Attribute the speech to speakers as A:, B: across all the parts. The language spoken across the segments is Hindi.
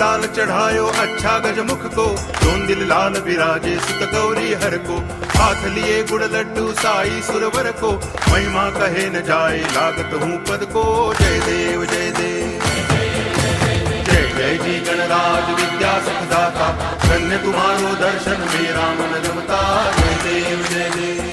A: लाल चढ़ायो अच्छा गजमुख को, जोंदिल लाल विराजे सुत गौरी हर को। हाथ लिए गुड़ लड्डू साई सुरवर को, महिमा कहे न जाए लागत हूँ पद को। जय देव जय देव जय जय जी गणराज विद्या सुखदाता, धन्य तुम्हारो दर्शन मेरा मन रमता। जय देव जय देव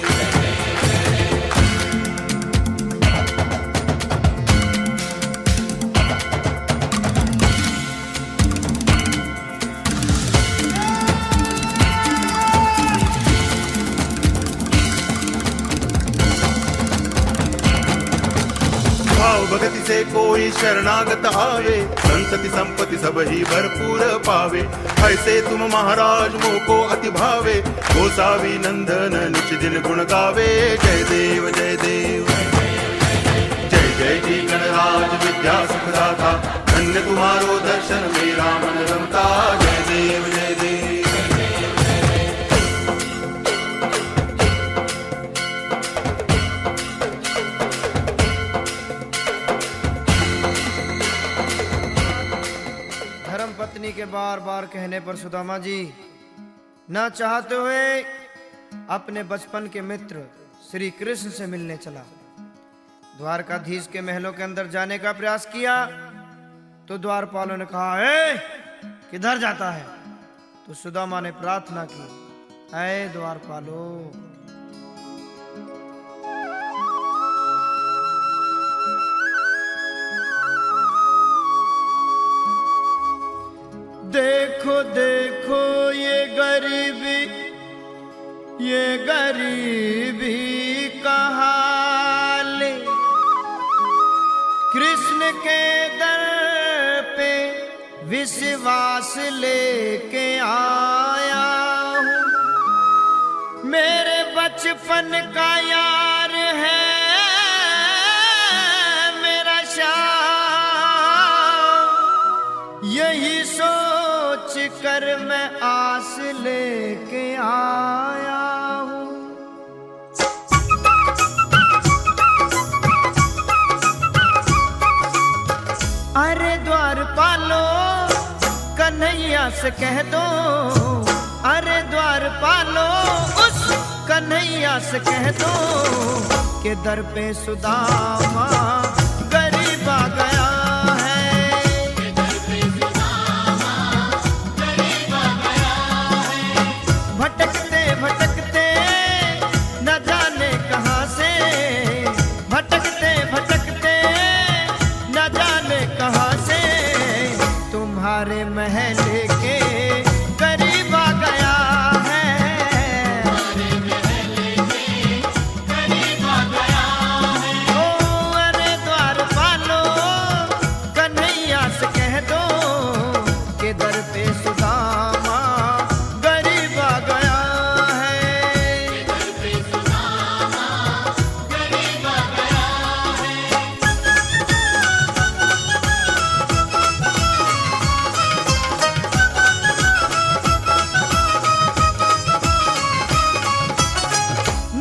A: भगति से कोई शरणागत आवे, संतति संपत्ति सब ही भरपूर पावे। ऐसे तुम महाराज मोको अति भावे, गोसावी नंदन निच दिन गुण गावे। जय देव जय देव जय जय जी गणराज विद्या सुखदाता, धन्य तुम्हारो दर्शन मेरा मन रमता। जय देव जय देव
B: पत्नी के बार बार कहने पर सुदामा जी न चाहते हुए अपने बचपन के मित्र श्री कृष्ण से मिलने चला। द्वारकाधीश के महलों के अंदर जाने का प्रयास किया तो द्वारपालों ने कहा, किधर जाता है? तो सुदामा ने प्रार्थना की, ऐ द्वारपालो, देखो देखो ये गरीबी का हाल, कृष्ण के दर पे विश्वास लेके आया हूँ। मेरे बचपन का यार है मेरा श्याम, यही सोच कर मैं आस लेके आया हूँ। अरे द्वारपालो कन्हैया से कह दो, अरे द्वारपालो उस कन्हैया से कह दो कि दर पे सुदामा गरीब आ गया है। भटकते भटकते न जाने कहाँ से, भटकते भटकते न जाने कहाँ से, तुम्हारे महल के करीब आ गया है। ओ अरे द्वारपालो कन्हैया से कह दो कि दर पे सुदामा गरीब आ गया है।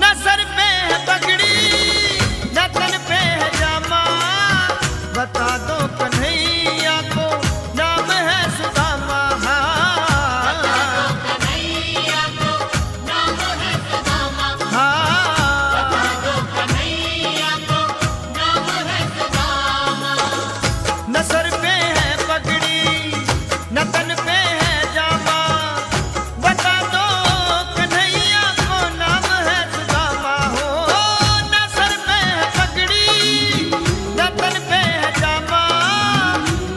B: न सर पे है पगड़ी न तन पे है जामा, बता दो कन्हैया को नाम है सुदामा। न सर पे है पगड़ी न तन पे है जामा, बता दो कन्हैया को नाम है सुदामा। हो न सर पे है पगड़ी न तन पे है जामा,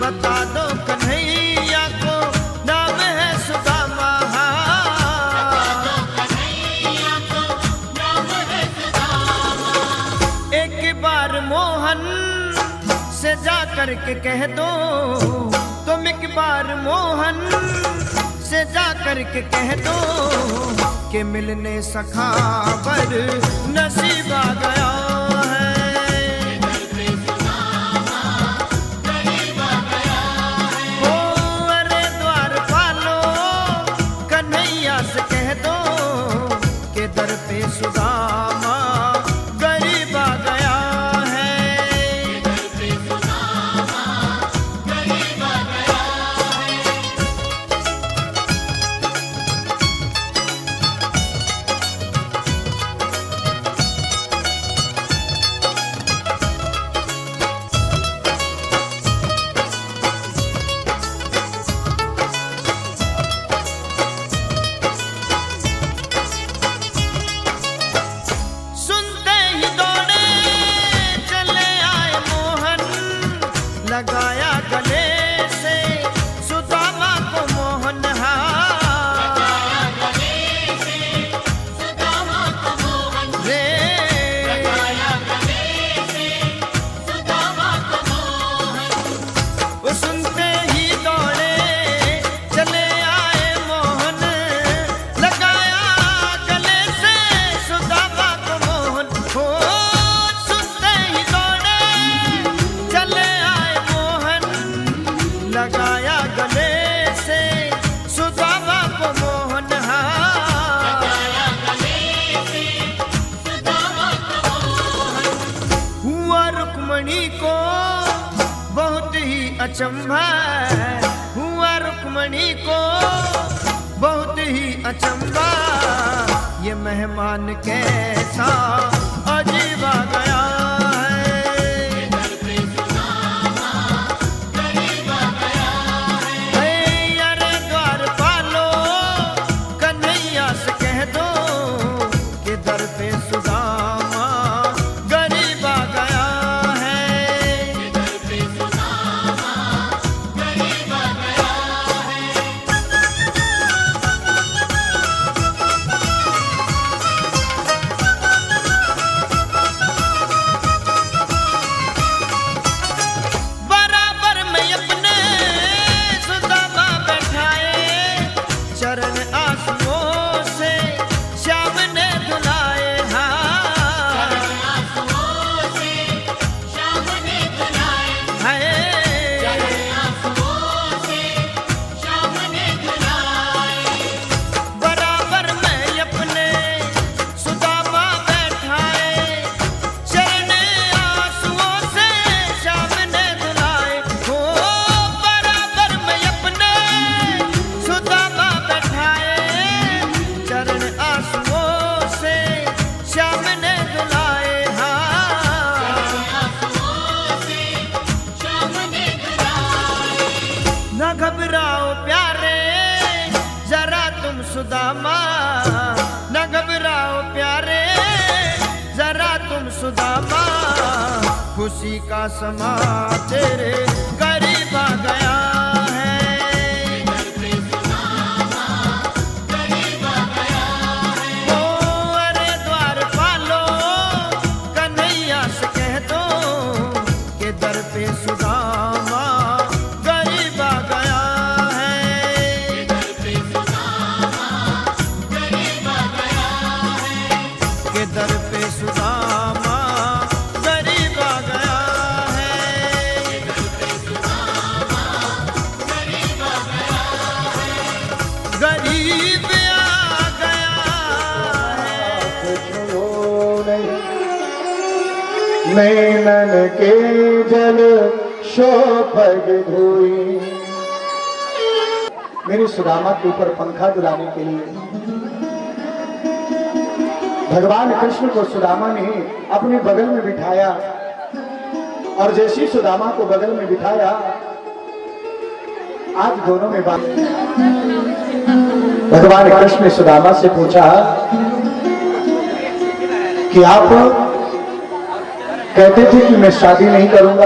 B: बता दो कन्हैया को नाम है सुदामा। एक बार मोहन से जा करके कह दो, तुम एक बार मोहन से जा करके कह दो कि मिलने सखावर नसीब आ गया है। ओ अरे द्वारपालो कन्हैया से कह दो कि दर पे सुदामा गरीब आ गया है। अचंभा हुआ रुक्मणी को बहुत ही अचंभा, ये मेहमान कैसा अजीब आ गया है। अरे द्वारपालो कन्हैया से कह दो कि दर पे सुदामा गरीब आ गया है। बराबर में अपने सुदामा बैठाए, चरण आंसुओं से श्याम ने धुलाए। बराबर में अपने सुदामा बैठाए, चरण आंसुओं से श्याम ने धुलाए। हो बराबर में अपने सुदामा बैठाए, चरण आंसुओं से श्याम ने धुलाए। न घबराओ प्यारे जरा तुम सुदामा, न घबराओ प्यारे जरा तुम सुदामा, खुशी का समा तेरे करीब आ गया है। ओ अरे द्वारपालो कन्हैया से कह दो कि दर पे सुदामा गरीब आ गया है। कि दर पे सुदामा गरीब आ गया है। गरीब आ गया है।
C: नैनन के जल शोभग धोई। मेरी सुदामा के ऊपर पंखा डुलाने के लिए भगवान कृष्ण को सुदामा ने अपने बगल में बिठाया, और जैसी सुदामा को बगल में बिठाया, आज दोनों में बात। भगवान कृष्ण ने सुदामा से पूछा कि आप कहते थे कि मैं शादी नहीं करूंगा,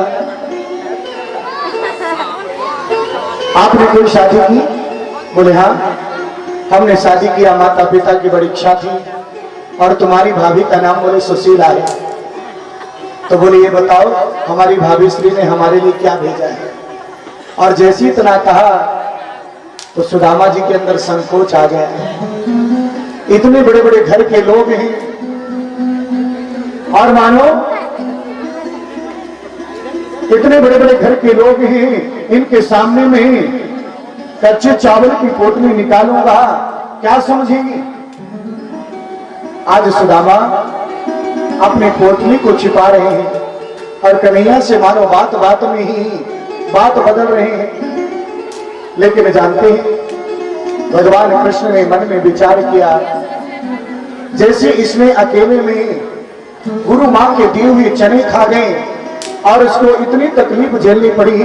C: आपने कोई शादी की? बोले हाँ, हमने शादी किया, माता पिता की बड़ी इच्छा थी, और तुम्हारी भाभी का नाम बोले सुशीला है। तो बोले ये बताओ हमारी भाभी श्री ने हमारे लिए क्या भेजा है? और जैसे इतना कहा तो सुदामा जी के अंदर संकोच आ गया। इतने बड़े बड़े घर के लोग हैं, और मानो इतने बड़े बड़े घर के लोग हैं, इनके सामने में कच्चे चावल की पोटली निकालूंगा, क्या समझेंगे? आज सुदामा अपने पोटली को छिपा रहे हैं, और कन्हैया से मानो बात बात में ही बात बदल रहे हैं। लेकिन जानते हैं भगवान कृष्ण ने मन में विचार किया, जैसे इसने अकेले में गुरु मां के दिए हुए चने खा गए और उसको इतनी तकलीफ झेलनी पड़ी,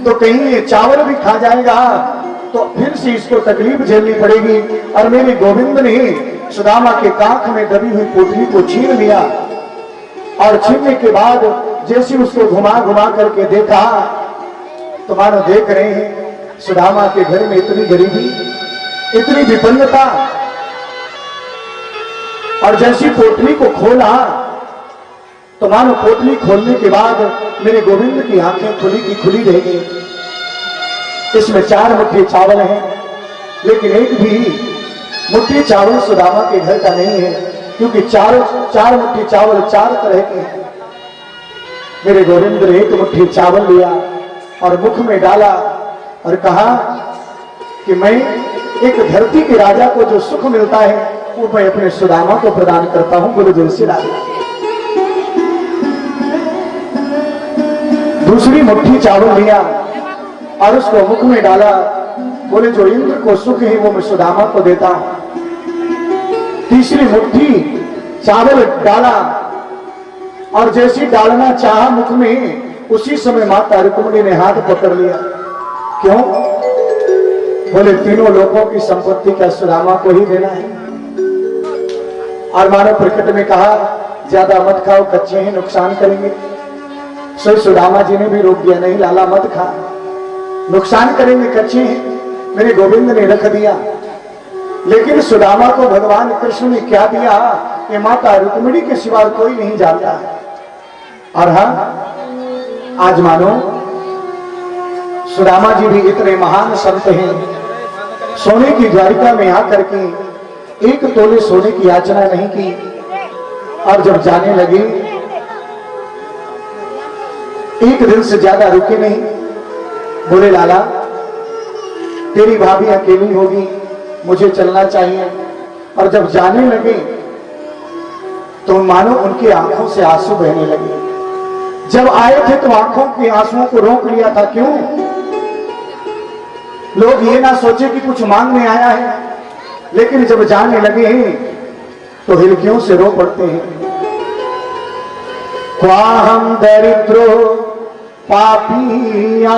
C: तो कहीं ये चावल भी खा जाएगा तो फिर से इसको तकलीफ झेलनी पड़ेगी। और मेरे गोविंद ने सुदामा के काख में दबी हुई पोटली को छीन लिया, और छीनने के बाद जैसे उसको घुमा घुमा करके देखा तो मानो देख रहे हैं सुदामा के घर में इतनी गरीबी, इतनी विपन्नता। और जैसी पोटली को खोला तो मानो पोटली खोलने के बाद मेरे गोविंद की आंखें खुली की खुली रह गई। इसमें 4 मुट्ठी चावल हैं, लेकिन एक भी मुट्ठी चावल सुदामा के घर का नहीं है, क्योंकि चार मुट्ठी चावल 4 तरह के हैं। मेरे गोविंद ने एक मुट्ठी चावल लिया और मुख में डाला और कहा कि मैं एक धरती के राजा को जो सुख मिलता है वो मैं अपने सुदामा को प्रदान करता हूं। बोले तुलसी राजा। दूसरी मुट्ठी चावल लिया और उसको मुख में डाला। बोले जो इंद्र को सुख है वो मैं सुदामा को देता हूं। तीसरी मुट्ठी चावल डाला और जैसी डालना चाहा मुख में, उसी समय माता रुक्मिणी ने हाथ पकड़ लिया। क्यों? बोले तीनों लोगों की संपत्ति का सुदामा को ही देना है। और मानव प्रकट में कहा ज्यादा मत खाओ, कच्चे हैं नुकसान करेंगे। सो सुदामा जी ने भी रोक दिया, नहीं लाला मत खा, नुकसान करेंगे, कच्चे हैं। मेरे गोविंद ने रख दिया। लेकिन सुदामा को भगवान कृष्ण ने क्या दिया कि माता रुक्मिणी के सिवा कोई नहीं जानता है। और हाँ, आज मानो सुदामा जी भी इतने महान संत हैं, सोने की द्वारिका में आकर के 1 तोले सोने की याचना नहीं की। और जब जाने लगे 1 दिन से ज्यादा रुके नहीं। बोले लाला तेरी भाभी अकेली होगी, मुझे चलना चाहिए। और जब जाने लगे तो मानो उनकी आंखों से आंसू बहने लगे। जब आए थे तो आंखों के आंसुओं को रोक लिया था। क्यों? लोग ये ना सोचे कि कुछ मांगने आया है। लेकिन जब जाने लगे तो हिलकियों से रो पड़ते हैं। क्वाहम दरिद्रो पापिया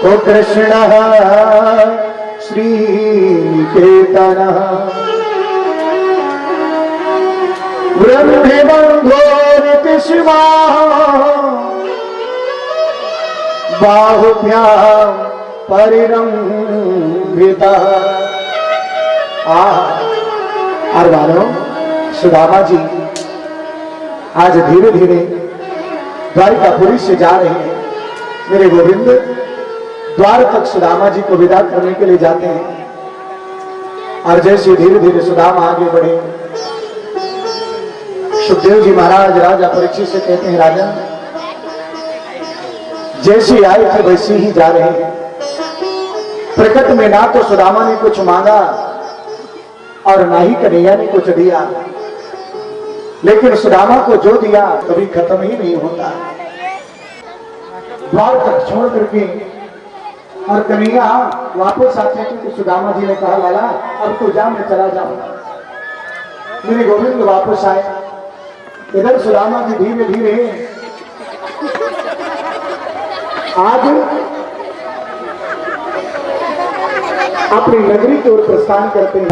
C: ओ कृष्ण श्री निकेतन ब्रह्मे बंधो नित्य शिवा बाहुभ्याम परिरंभिता। और मानो सुदामा जी आज धीरे धीरे द्वारिकापुरी से जा रहे हैं। मेरे गोविंद द्वार तक सुदामा जी को विदा करने के लिए जाते हैं। और जैसे धीरे धीरे सुदामा आगे बढ़े, सुखदेव जी महाराज राजा परीक्षित से कहते हैं, राजन जैसे आए थे वैसे ही जा रहे हैं। प्रकट में ना तो सुदामा ने कुछ मांगा और ना ही कन्हैया ने कुछ दिया। लेकिन सुदामा को जो दिया कभी खत्म ही नहीं होता। द्वार तक छोड़ करके और कन्हैया वापस आते थे तो सुदामा जी ने कहा लाला अब तो जा, मैं चला जाऊंगा। मेरे गोविंद वापस आए। इधर सुदामा जी धीरे धीरे आज अपनी नगरी की ओर प्रस्थान करते हैं।